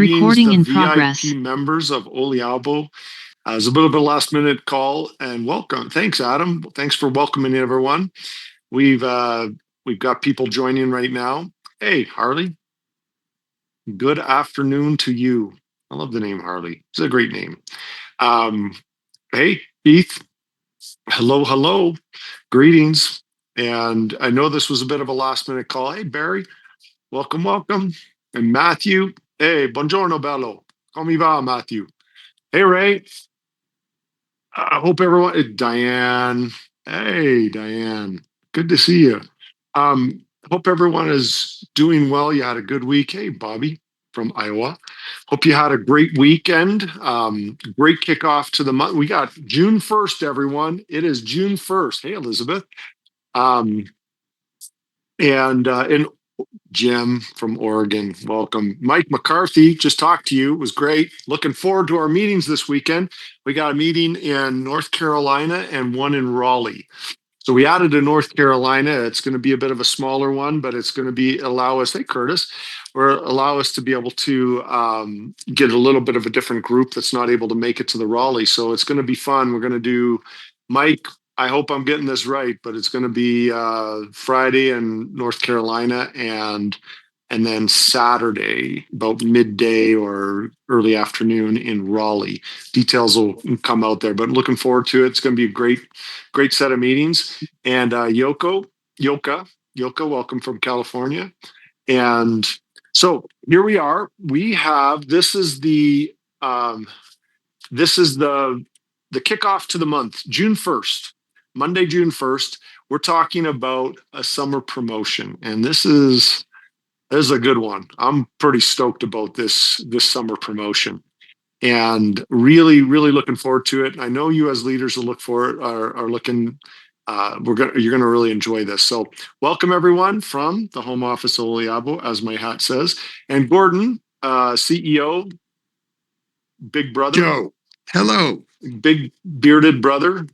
Recording in the progress. VIP members of Oliabo. It's a bit of a last minute call and welcome. Thanks, Adam. Thanks for welcoming everyone. We've got people joining right now. Hey, Harley. Good afternoon to you. I love the name Harley. It's a great name. Um, hey, Keith. Hello, hello. Greetings. And I know this was a bit of a last minute call. Hey, Barry. Welcome, welcome. And Matthew. Hey, buongiorno, bello. Come va, Matthew? Hey, Ray. I hope everyone, Diane. Hey, Diane. Good to see you. Hope everyone is doing well. You had a good week. Hey, Bobby from Iowa. Hope you had a great weekend. Great kickoff to the month. We got June 1st, everyone. It is June 1st. Hey, Elizabeth. Um, and Jim from Oregon, welcome. Mike McCarthy, just talked to you. It was great. Looking forward to our meetings this weekend. We got a meeting in North Carolina and one in Raleigh. So we added a North Carolina. It's going to be a bit of a smaller one, but it's going to be allow us, hey Curtis, or allow us to be able to get a little bit of a different group that's not able to make it to the Raleigh. So it's going to be fun. We're going to do Mike. I hope I'm getting this right, but it's going to be Friday in North Carolina and then Saturday about midday or early afternoon in Raleigh. Details will come out there, but looking forward to it. It's going to be a great set of meetings. And Yoka, welcome from California. And so here we are. We have this is the kickoff to the month, June 1st. Monday, June 1st, we're talking about a summer promotion. And this is a good one. I'm pretty stoked about this summer promotion and really, really looking forward to it. I know you as leaders will look for it, are looking, you're going to really enjoy this. So welcome everyone from the home office of Oliabo, as my hat says. And Gordon, CEO, big brother. Joe, hello. Big bearded brother.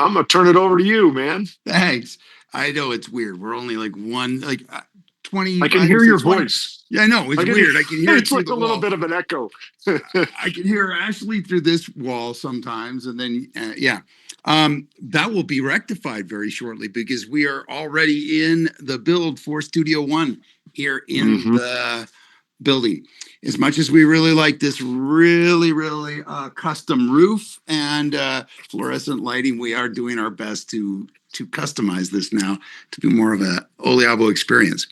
I'm gonna turn it over to you, man. Thanks. I know it's weird. We're only like 20. I can hear your voice. Yeah, I know. It's weird. I can hear it it's through like the a little wall. bit of an echo. I can hear Ashley through this wall sometimes. And then, that will be rectified very shortly because we are already in the build for Studio One here in the building. As much as we really like this really custom roof and fluorescent lighting, we are doing our best to customize this now to be more of a Oliabo experience.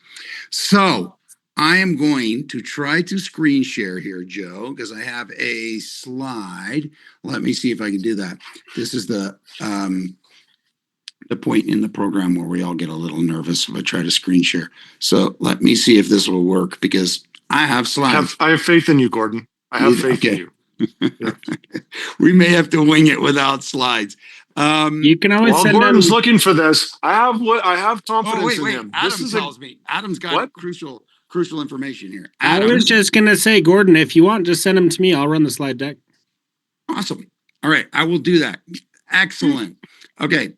So I am going to try to screen share here, Joe, because I have a slide. Let me see if I can do that. This is the point in the program where we all get a little nervous if I try to screen share. So let me see if this will work because I have slides. I have faith in you, Gordon. I have faith in you. Yeah. We may have to wing it without slides. You can always send Gordon's looking for this. I have confidence in him. Adam tells me. Adam's got crucial information here. Adam. I was just gonna say, Gordon, if you want, just send them to me. I'll run the slide deck. Awesome. All right, I will do that. Excellent. Okay.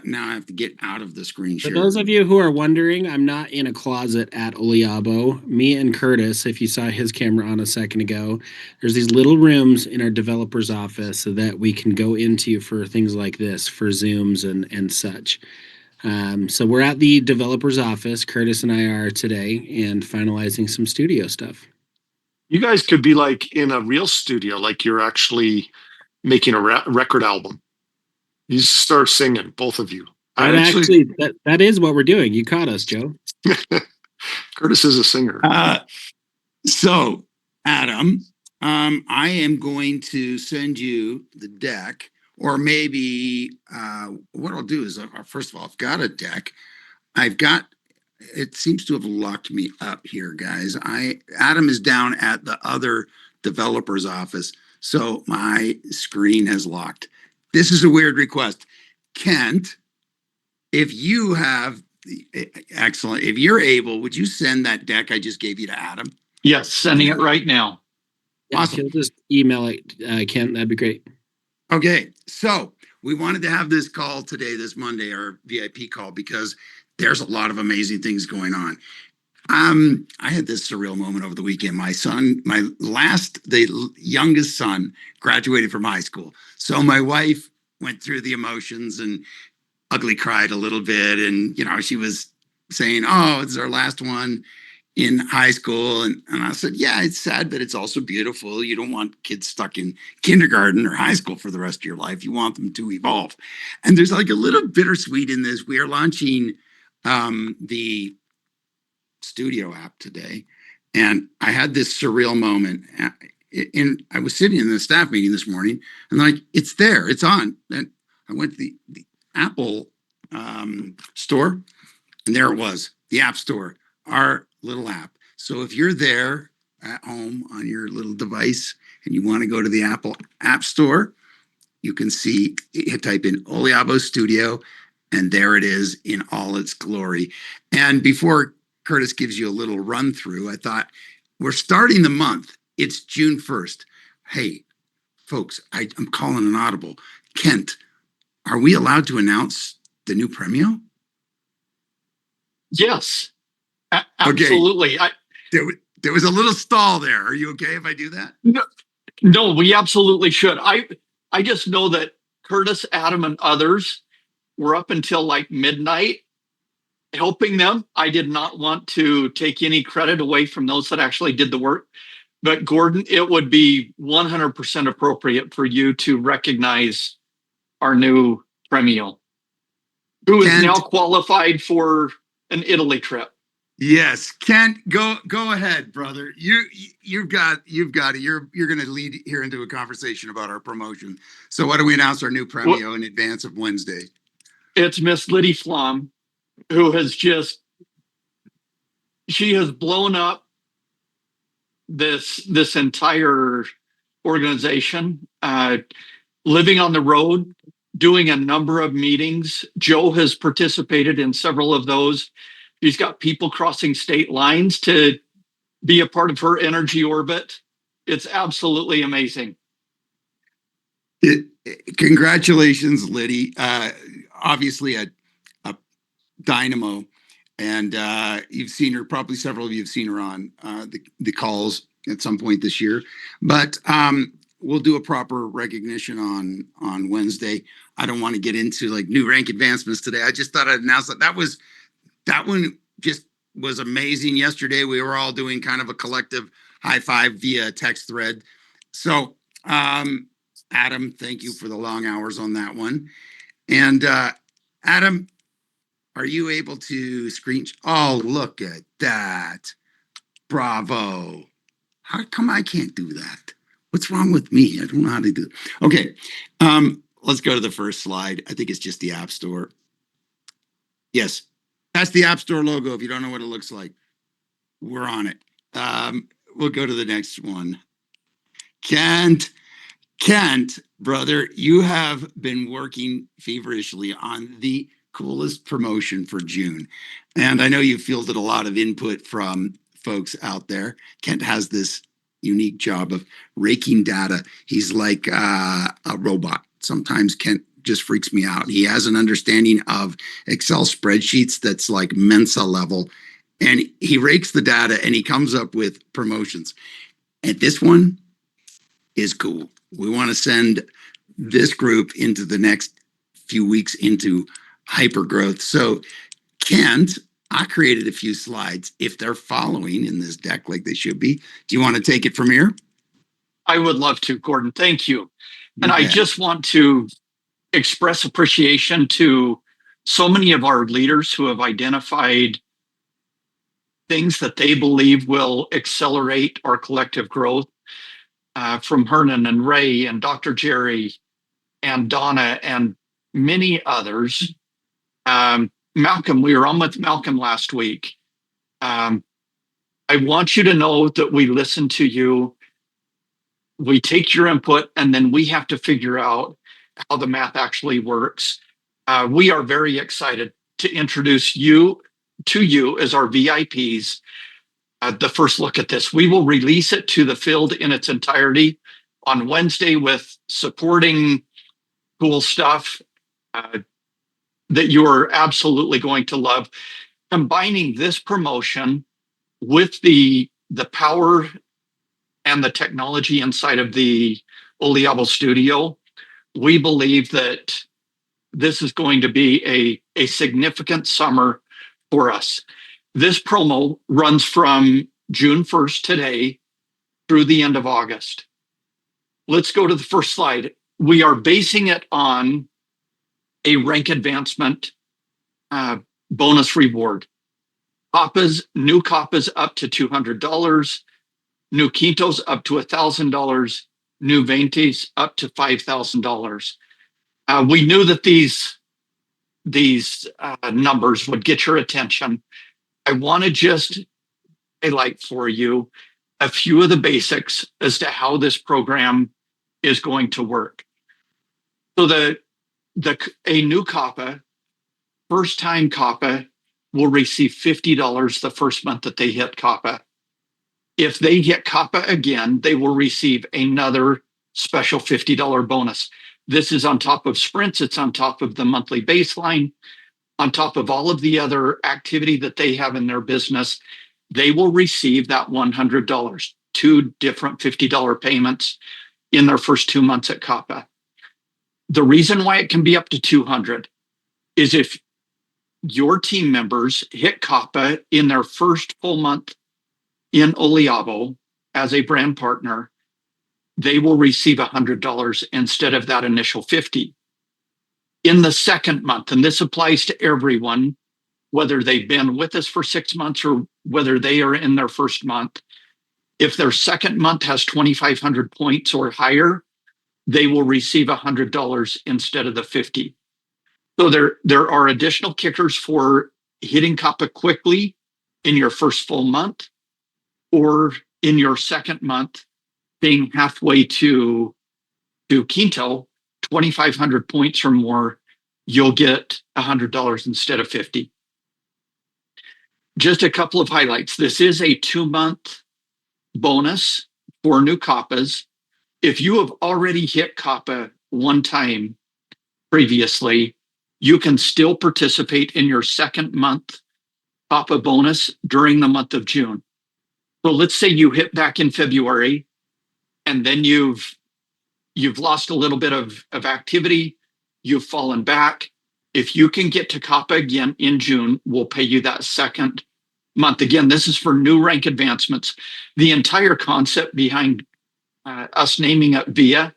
Now I have to get out of the screen share. For those of you who are wondering, I'm not in a closet at Oliabo. Me and Curtis, if you saw his camera on a second ago, there's these little rooms in our developer's office so that we can go into for things like this, for Zooms and such. So we're at the developer's office. Curtis and I are today and finalizing some studio stuff. You guys could be like in a real studio, like you're actually making a record album. You start singing, both of you. That is what we're doing. You caught us, Joe. Curtis is a singer. So, Adam, I am going to send you the deck, or maybe what I'll do is, first of all, I've got a deck. It seems to have locked me up here, guys. Adam is down at the other developer's office, so my screen has locked. This is a weird request. Kent, if you have, excellent, if you're able, would you send that deck I just gave you to Adam? Yes, sending it right now. Yeah, awesome. He'll just email it, Kent. That'd be great. Okay, so we wanted to have this call today, this Monday, our VIP call, because there's a lot of amazing things going on. I had this surreal moment over the weekend. The youngest son, graduated from high school. So my wife went through the emotions and ugly cried a little bit. And, she was saying, oh, it's our last one in high school. And I said, yeah, it's sad, but it's also beautiful. You don't want kids stuck in kindergarten or high school for the rest of your life. You want them to evolve. And there's like a little bittersweet in this. We are launching the Studiō app today. And I had this surreal moment. And I was sitting in the staff meeting this morning and like, it's there, it's on. And I went to the Apple store, and there it was, the App Store, our little app. So if you're there at home on your little device and you want to go to the Apple App Store, you can see, type in Oliabo Studiō, and there it is in all its glory. And before Curtis gives you a little run through, I thought, we're starting the month. It's June 1st. Hey, folks, I'm calling an audible. Kent, are we allowed to announce the new Premio? Yes, absolutely. Okay. There was a little stall there. Are you okay if I do that? No, we absolutely should. I just know that Curtis, Adam, and others were up until like midnight helping them. I did not want to take any credit away from those that actually did the work. But Gordon, it would be 100% appropriate for you to recognize our new Premio, who is now qualified for an Italy trip. Yes, Kent, go ahead, brother. You've got it. You're going to lead here into a conversation about our promotion. So why don't we announce our new Premio in advance of Wednesday? It's Miss Liddy Flom, who has she has blown up this entire organization, living on the road, doing a number of meetings. Joe has participated in several of those. She's got people crossing state lines to be a part of her energy orbit. It's absolutely amazing. Congratulations, Liddy. Obviously a dynamo, and you've seen her, probably several of you have seen her on the calls at some point this year. But we'll do a proper recognition on Wednesday. I don't want to get into like new rank advancements today. I just thought I'd announce that one just was amazing. Yesterday, we were all doing kind of a collective high five via text thread. So, Adam, thank you for the long hours on that one. And Adam, are you able to screen? Oh, look at that. Bravo. How come I can't do that? What's wrong with me? I don't know how to do it. Okay. Let's go to the first slide. I think it's just the App Store. Yes. That's the App Store logo. If you don't know what it looks like, we're on it. We'll go to the next one. Kent, brother, you have been working feverishly on the coolest promotion for June. And I know you fielded a lot of input from folks out there. Kent has this unique job of raking data. He's like a robot. Sometimes Kent just freaks me out. He has an understanding of Excel spreadsheets that's like Mensa level, and he rakes the data and he comes up with promotions. And this one is cool. We want to send this group into the next few weeks into hyper growth. So, Kent, I created a few slides. If they're following in this deck like they should be, do you want to take it from here? I would love to, Gordon. Thank you. And I just want to express appreciation to so many of our leaders who have identified things that they believe will accelerate our collective growth, from Hernan and Ray and Dr. Jerry and Donna and many others. Malcolm, we were on with Malcolm last week. I want you to know that we listen to you. We take your input, and then we have to figure out how the math actually works. We are very excited to introduce you as our VIPs. The first look at this. We will release it to the field in its entirety on Wednesday with supporting cool stuff that you are absolutely going to love. Combining this promotion with the power and the technology inside of the Oliabo Studiō, we believe that this is going to be a significant summer for us. This promo runs from June 1st today through the end of August. Let's go to the first slide. We are basing it on a rank advancement bonus reward. New Kappas up to $200, new Quintos up to $1,000, new Veintes up to $5,000. We knew that these numbers would get your attention. I want to just highlight for you a few of the basics as to how this program is going to work. So a new Kappa, first time Kappa, will receive $50 the first month that they hit Kappa. If they hit Kappa again, they will receive another special $50 bonus. This is on top of sprints. It's on top of the monthly baseline, on top of all of the other activity that they have in their business. They will receive that $100, 2 different $50 payments in their first 2 months at Kappa. The reason why it can be up to 200 is if your team members hit Kappa in their first full month in Oliabo as a brand partner, they will receive $100 instead of that initial 50. In the second month, and this applies to everyone, whether they've been with us for 6 months or whether they are in their first month, if their second month has 2,500 points or higher, they will receive $100 instead of the 50. So there are additional kickers for hitting Kappa quickly in your first full month, or in your second month, being halfway to Quinto, 2,500 points or more, you'll get $100 instead of 50. Just a couple of highlights. This is a 2-month bonus for new Kappas. If you have already hit Kappa one time previously, you can still participate in your second month Kappa bonus during the month of June. So let's say you hit back in February and then you've lost a little bit of activity, you've fallen back. If you can get to Kappa again in June, we'll pay you that second month. Again, this is for new rank advancements. The entire concept behind us naming it VIA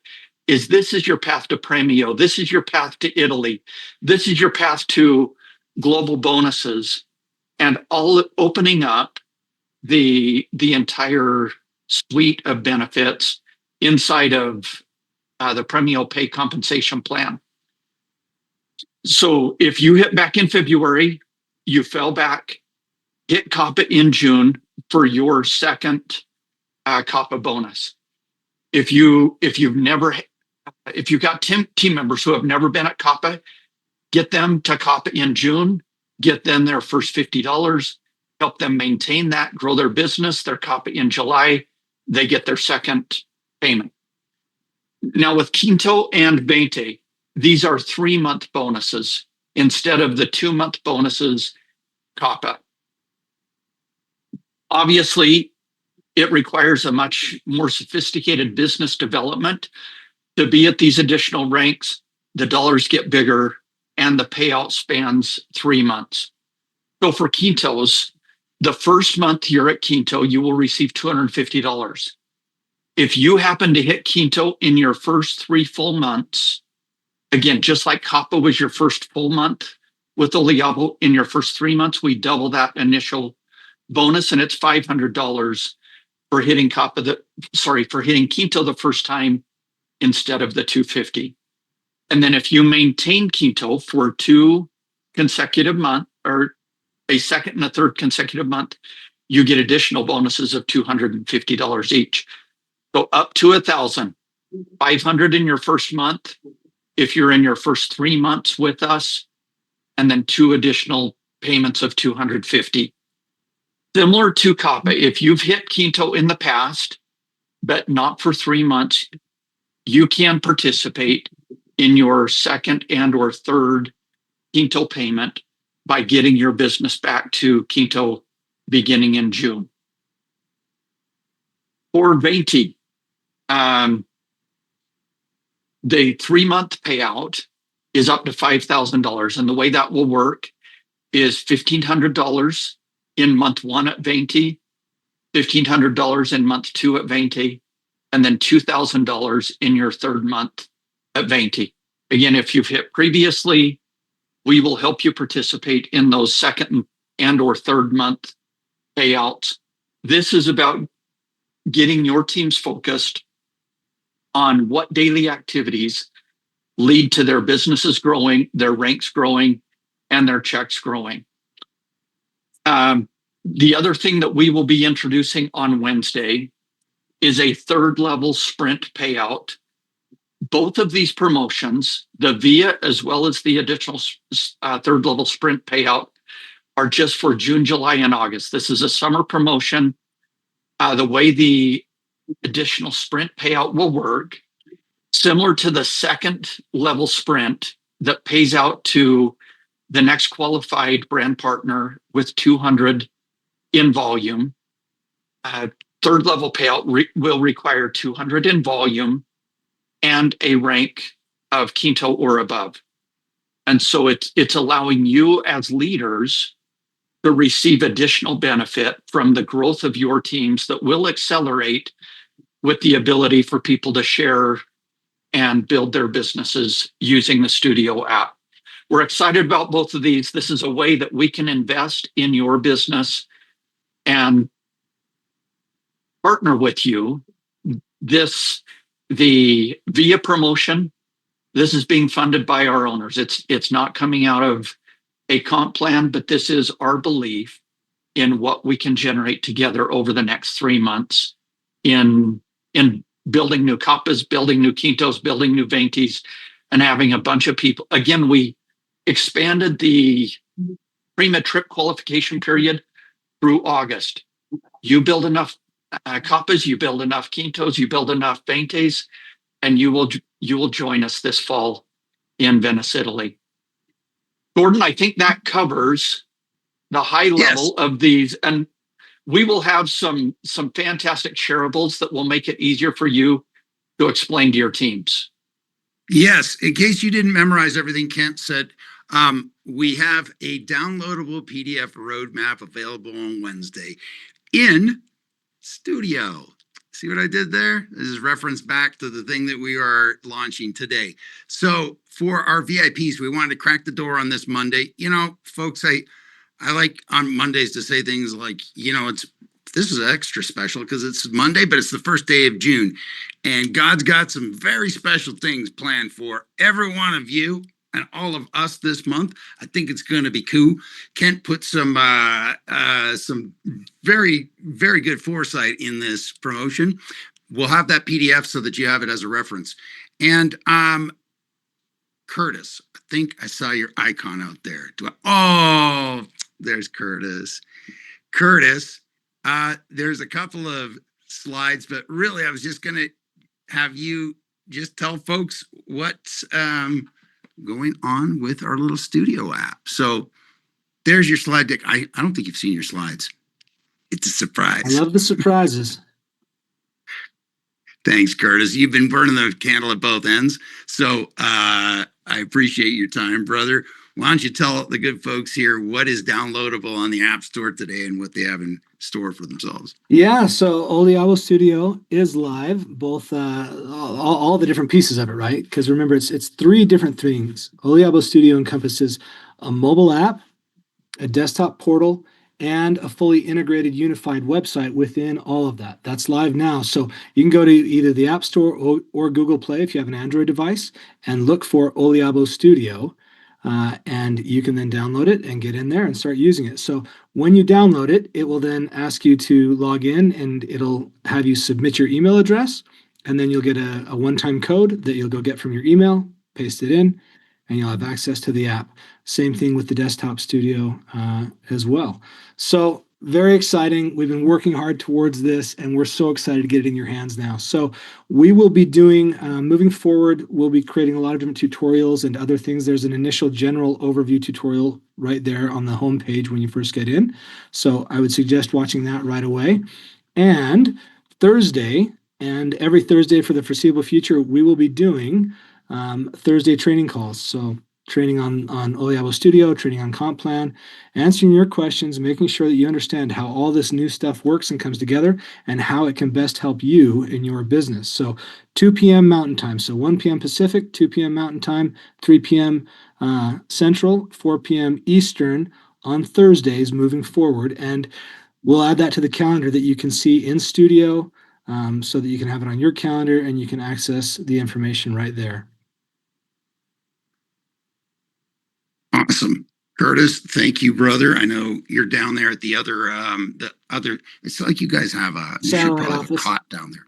is this is your path to Premio. This is your path to Italy. This is your path to global bonuses, and all opening up the entire suite of benefits inside of the Premio Pay compensation plan. So if you hit back in February, you fell back, hit Kappa in June for your second Kappa bonus. If you've got team members who have never been at Kappa, get them to Kappa in June, get them their first $50, help them maintain that, grow their business. Their Kappa in July, they get their second payment. Now with Quinto and Veinte, these are 3-month bonuses instead of the 2-month bonuses Kappa. Obviously, it requires a much more sophisticated business development to be at these additional ranks. The dollars get bigger and the payout spans 3 months. So for Quintos, the first month you're at Quinto, you will receive $250. If you happen to hit Quinto in your first 3 full months, again, just like Kappa was your first full month with Oliabo, in your first 3 months, we double that initial bonus, and it's $500 for hitting for hitting Quinto the first time instead of the $250. And then if you maintain Quinto for 2 consecutive months, or a second and a third consecutive month, you get additional bonuses of $250 each. So up to $1,000, $500 in your first month if you're in your first 3 months with us, and then 2 additional payments of $250. Similar to Kappa, if you've hit Quinto in the past, but not for 3 months, you can participate in your second and or third Quinto payment by getting your business back to Quinto beginning in June. For Venti, the 3-month payout is up to $5,000. And the way that will work is $1,500 in month 1 at Venti, $1,500 in month 2 at Venti, and then $2,000 in your 3rd month at Venti. Again, if you've hit previously, we will help you participate in those 2nd and or 3rd month payouts. This is about getting your teams focused on what daily activities lead to their businesses growing, their ranks growing, and their checks growing. The other thing that we will be introducing on Wednesday is a 3rd level sprint payout. Both of these promotions, the VIA as well as the additional 3rd level sprint payout, are just for June, July, and August. This is a summer promotion. The way the additional sprint payout will work, similar to the 2nd level sprint that pays out to the next qualified brand partner with 200 in volume. 3rd level payout will require 200 in volume and a rank of Quinto or above. And so it's allowing you as leaders to receive additional benefit from the growth of your teams that will accelerate with the ability for people to share and build their businesses using the Studiō app. We're excited about both of these. This is a way that we can invest in your business and partner with you. The VIA promotion, this is being funded by our owners. It's not coming out of a comp plan, but this is our belief in what we can generate together over the next 3 months in building new Kappas, building new Quintos, building new Ventis, and having a bunch of people. Again, we expanded the Prima trip qualification period through August. You build enough Kappas, you build enough Quintos, you build enough Ventes, and you will join us this fall in Venice, Italy. Gordon, I think that covers the high level of these, and we will have some fantastic shareables that will make it easier for you to explain to your teams. Yes, in case you didn't memorize everything Kent said, we have a downloadable PDF roadmap available on Wednesday in Studiō. See what I did there? This is reference back to the thing that we are launching today. So for our VIPs, we wanted to crack the door on this Monday. You know, folks, I like on Mondays to say things like, you know, this is extra special because it's Monday, but it's the first day of June. And God's got some very special things planned for every one of you and all of us this month. I think it's going to be cool. Kent put some very, very good foresight in this promotion. We'll have that PDF so that you have it as a reference. And Curtis, I think I saw your icon out there. Oh, there's Curtis. Curtis, there's a couple of slides, but really I was just going to have you just tell folks what's going on with our little Studiō app. So there's your slide deck. I don't think you've seen your slides. It's a surprise. I love the surprises. Thanks, Curtis. You've been burning the candle at both ends. So I appreciate your time, brother. Why don't you tell the good folks here what is downloadable on the App Store today and what they have in store for themselves? Yeah, so Oliabo Studio is live, both all the different pieces of it, right? Because remember, it's 3 different things. Oliabo Studio encompasses a mobile app, a desktop portal, and a fully integrated unified website within all of that. That's live now. So you can go to either the App Store or Google Play if you have an Android device and look for Oliabo Studio. And you can then download it and get in there and start using it. So when you download it, it will then ask you to log in and it'll have you submit your email address. And then you'll get a one-time code that you'll go get from your email, paste it in, and you'll have access to the app. Same thing with the desktop studio as well. So very exciting. We've been working hard towards this, and we're so excited to get it in your hands now. So we will be doing, moving forward, we'll be creating a lot of different tutorials and other things. There's an initial general overview tutorial right there on the homepage when you first get in. So I would suggest watching that right away. And Thursday, and every Thursday for the foreseeable future, we will be doing Thursday training calls. So training on Oliabo Studio, training on Comp Plan, answering your questions, making sure that you understand how all this new stuff works and comes together and how it can best help you in your business. So 2 p.m. Mountain Time. So 1 p.m. Pacific, 2 p.m. Mountain Time, 3 p.m. Central, 4 p.m. Eastern on Thursdays moving forward. And we'll add that to the calendar that you can see in Studiō, so that you can have it on your calendar and you can access the information right there. Awesome. Curtis, thank you, brother. I know you're down there at the other, it's like you guys have you should Satellite probably have a office. cot down there.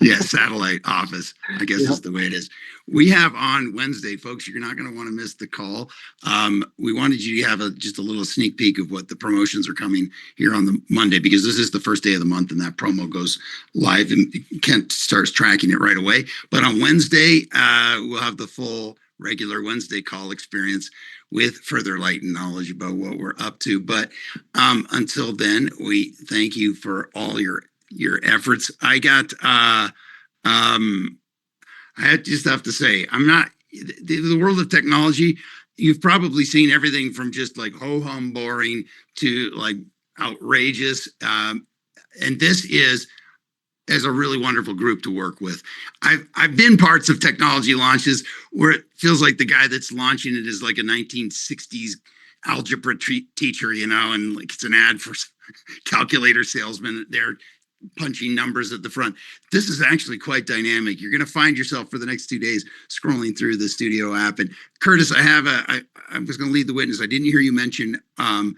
Yeah, satellite office, I guess Yep. is the way it is. We have on Wednesday, folks, you're not going to want to miss the call. We wanted you to have just a little sneak peek of what the promotions are coming here on the Monday, because this is the first day of the month and that promo goes live and Kent starts tracking it right away. But on Wednesday, we'll have the full regular Wednesday call experience with further light and knowledge about what we're up to. But until then, we thank you for all your efforts. I just have to say, I'm not the world of technology. You've probably seen everything from just like ho-hum boring to like outrageous. And this is as a really wonderful group to work with. I've been parts of technology launches where it feels like the guy that's launching it is like a 1960s algebra teacher, and like it's an ad for calculator salesman. They're punching numbers at the front. This is actually quite dynamic. You're going to find yourself for the next 2 days scrolling through the Studiō app. And Curtis, I was going to lead the witness. I didn't hear you mention, I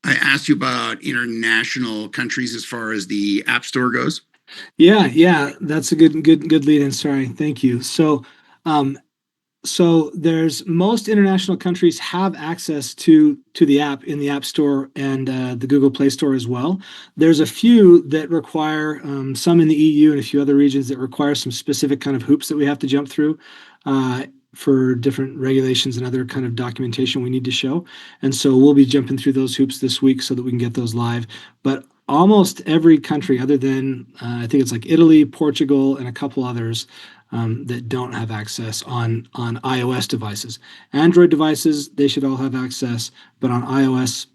asked you about international countries as far as the App Store goes. Yeah, that's a good lead in. Sorry, thank you. So there's most international countries have access to the app in the App Store and the Google Play Store as well. There's a few that require, some in the EU and a few other regions that require some specific kind of hoops that we have to jump through for different regulations and other kind of documentation we need to show. And so we'll be jumping through those hoops this week so that we can get those live. But almost every country other than I think it's like Italy, Portugal, and a couple others that don't have access on iOS devices. Android devices, they should all have access, but on iOS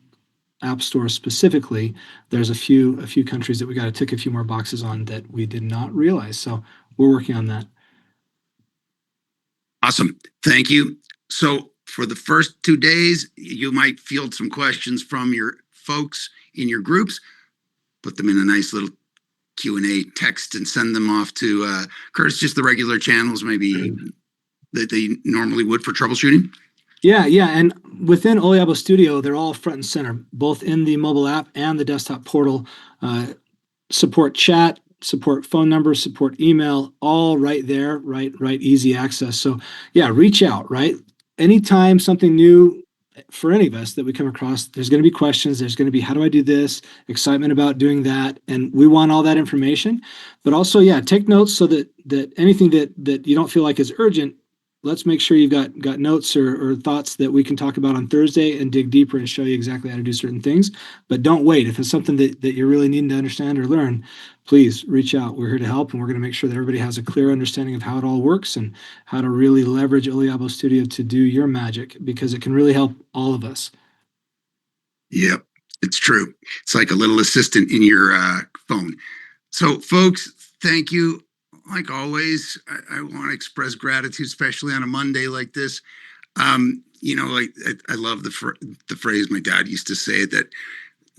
App Store specifically, there's a few countries that we got to tick a few more boxes on that we did not realize. So we're working on that. Awesome. Thank you. So for the first 2 days, you might field some questions from your folks in your groups, put them in a nice little Q&A text and send them off to Curtis, just the regular channels maybe that they normally would for troubleshooting. Yeah. And within Oliabo Studiō, they're all front and center, both in the mobile app and the desktop portal. Support chat, support phone numbers, support email, all right there, right, easy access. So yeah, reach out, right? Anytime something new for any of us that we come across, there's going to be questions. There's going to be, how do I do this? Excitement about doing that. And we want all that information, but also, yeah, take notes so that anything that you don't feel like is urgent, let's make sure you've got notes or thoughts that we can talk about on Thursday and dig deeper and show you exactly how to do certain things. But don't wait. If it's something that you're really needing to understand or learn, please reach out. We're here to help, and we're going to make sure that everybody has a clear understanding of how it all works and how to really leverage Oliabo Studio to do your magic, because it can really help all of us. Yep, it's true. It's like a little assistant in your phone. So folks, thank you. Like always, I want to express gratitude, especially on a Monday like this. Like I love the phrase my dad used to say, that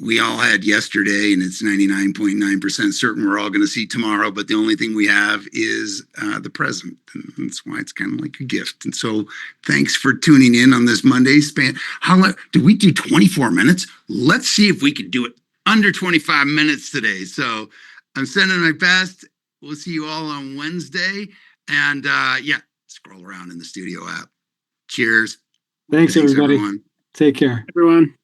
we all had yesterday and it's 99.9% certain we're all going to see tomorrow, but the only thing we have is the present. And that's why it's kind of like a gift. And so thanks for tuning in on this Monday span. Did we do 24 minutes? Let's see if we could do it under 25 minutes today. So I'm sending my best. We'll see you all on Wednesday. And scroll around in the Studiō app. Cheers. Thanks everybody. Everyone. Take care. Everyone.